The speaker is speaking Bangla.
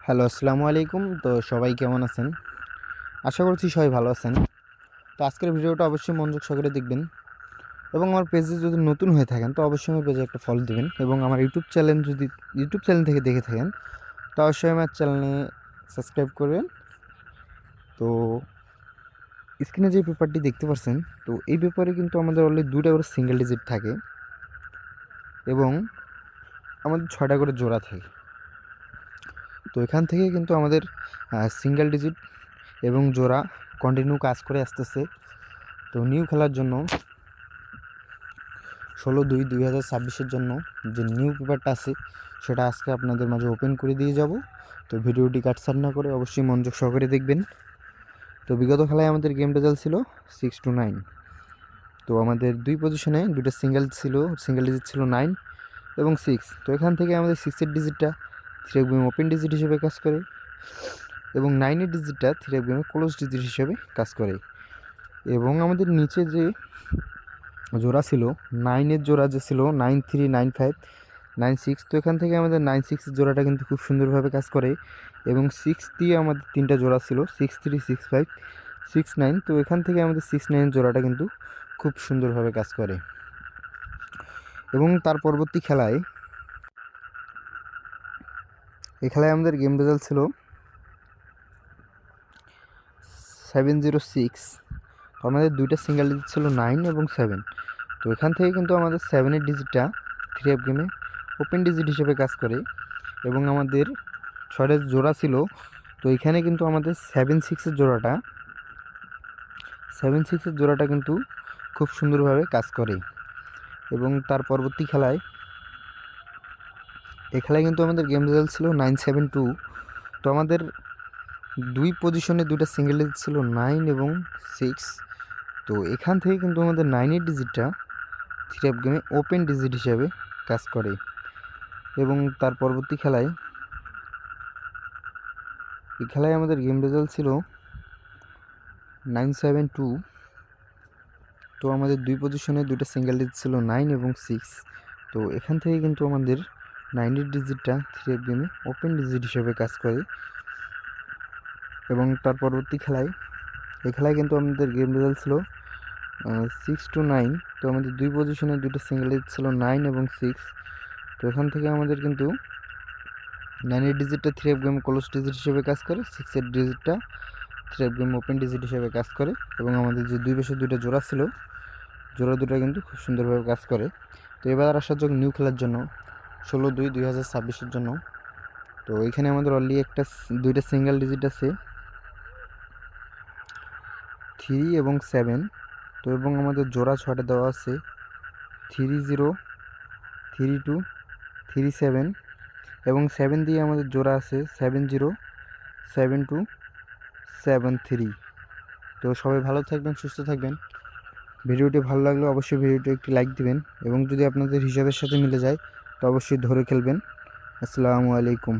হ্যালো, আসসালামু আলাইকুম। তো সবাই কেমন আছেন? আশা করছি সবাই ভালো আছেন। তো আজকের ভিডিওটা অবশ্যই মনোযোগ সহকারে দেখবেন এবং আমার পেজে যদি নতুন হয়ে থাকেন তো অবশ্যই আমার পেজে একটা ফলো দিবেন এবং আমার ইউটিউব চ্যানেল থেকে দেখে থাকেন তো অবশ্যই আমার চ্যানেলে সাবস্ক্রাইব করবেন। তো স্ক্রিনে যে পেপারটি দেখতে পাচ্ছেন তো এই পেপারে কিন্তু আমাদের অলরেডি 2টা করে সিঙ্গেল ডিজিট থাকে এবং আমাদের 6টা করে জোড়া থাকে। তো এখান থেকে কিন্তু আমাদের সিঙ্গেল ডিজিট এবং জোড়া কন্টিনিউ কাজ করে আসতেছে। তো নিউ খেলার জন্য 16/2/2026 জন্য যে নিউ পেপারটা আছে সেটা আজকে আপনাদের মাঝে ওপেন করে দিয়ে যাব। তো ভিডিওটি কাটছাট না করে অবশ্যই মনোযোগ সহকারে দেখবেন। তো বিগত খেলায় আমাদের গেম রেজাল্ট ছিল 6-9। তো আমাদের দুই পজিশনে দুটো সিঙ্গেল ডিজিট ছিল 9 এবং 6। তো এখান থেকে আমাদের 6-এর ডিজিটটা 3 ওপেন ডিজিট হিসেবে কাজ করে এবং 9-এর ডিজিটটা 3 ক্লোজ ডিজিট হিসেবে কাজ করে। এবং আমাদের নিচে যে জোড়া ছিল 9-এর জোড়া যে ছিল 9-3 9-5 9-6। তো এখান থেকে আমাদের 9-6 জোড়াটা কিন্তু খুব সুন্দরভাবে কাজ করে এবং 6 দিয়ে আমাদের 3টা জোড়া ছিল 6-3 6-5 6-9। তো এখান থেকে আমাদের 6-9 জোড়াটা কিন্তু খুব সুন্দরভাবে কাজ করে এবং তার পরবর্তী খেলায় এই খেলায় আমাদের গেম রেজাল্ট ছিল 7-0-6। তো আমাদের দুইটা সিঙ্গেল ডিজিট ছিল 9 এবং 7। তো এখান থেকে কিন্তু আমাদের 7-এর ডিজিটটা 3 গেমে ওপেন ডিজিট হিসেবে কাজ করে এবং আমাদের 6টা জোড়া ছিল। তো এখানে কিন্তু আমাদের 7-6-এর জোড়াটা কিন্তু খুব সুন্দরভাবে কাজ করে এবং তার পরবর্তী খেলায় এই খেলায় কিন্তু আমাদের গেম রেজাল্ট ছিল 9-7-2। তো আমাদের দুই পজিশনে দুটো সিঙ্গেল ডিজিট ছিল 9 এবং 6। তো এখান থেকে কিন্তু আমাদের 9-এর ডিজিটটা 3 গেমে ওপেন ডিজিট হিসেবে কাজ করে এবং তার পরবর্তী খেলায় এই খেলায় আমাদের গেম রেজাল্ট ছিল 9-7-2। তো আমাদের দুই পজিশনে দুটো সিঙ্গেল ডিজিট ছিল 9 এবং 6। তো এখান থেকে কিন্তু আমাদের 9-এর ডিজিটটা 3 গেমে ওপেন ডিজিট হিসেবে কাজ করে এবং তার পরবর্তী খেলায় এই খেলায় কিন্তু আমাদের গেম রেজাল্ট ছিল 6-9। তো আমাদের দুই পজিশনে দুটো সিঙ্গেল ডিজিট ছিল 9 এবং 6। তো এখান থেকে আমাদের কিন্তু 9-এর ডিজিটটা 3 গেম ক্লোজ ডিজিট হিসেবে কাজ করে, 6-এর ডিজিটটা 3 গেম ওপেন ডিজিট হিসেবে কাজ করে এবং আমাদের যে দুই পাশে দুটো জোড়া ছিল জোড়া দুটো কিন্তু খুব সুন্দরভাবে কাজ করে। তো এবার আসার জন্য নিউ খেলার জন্য 16/2/2026 জন্য। তো এখানে আমাদের অলরেডি দুইটা সিঙ্গেল ডিজিট আছে 3 এবং 7। তো এবং আমাদের জোড়া 6টা দেওয়া আছে 30 32 37 এবং 7 দিয়ে আমাদের জোড়া আছে 70 72 73। তো সবাই ভালো থাকবেন, সুস্থ থাকবেন। ভিডিওটি ভালো লাগলে অবশ্যই ভিডিওটি একটি লাইক দিবেন এবং যদি আপনাদের হিসাবের সাথে মিলে যায় তো অবশ্যই ধরে খেলবেন। আসসালামু আলাইকুম।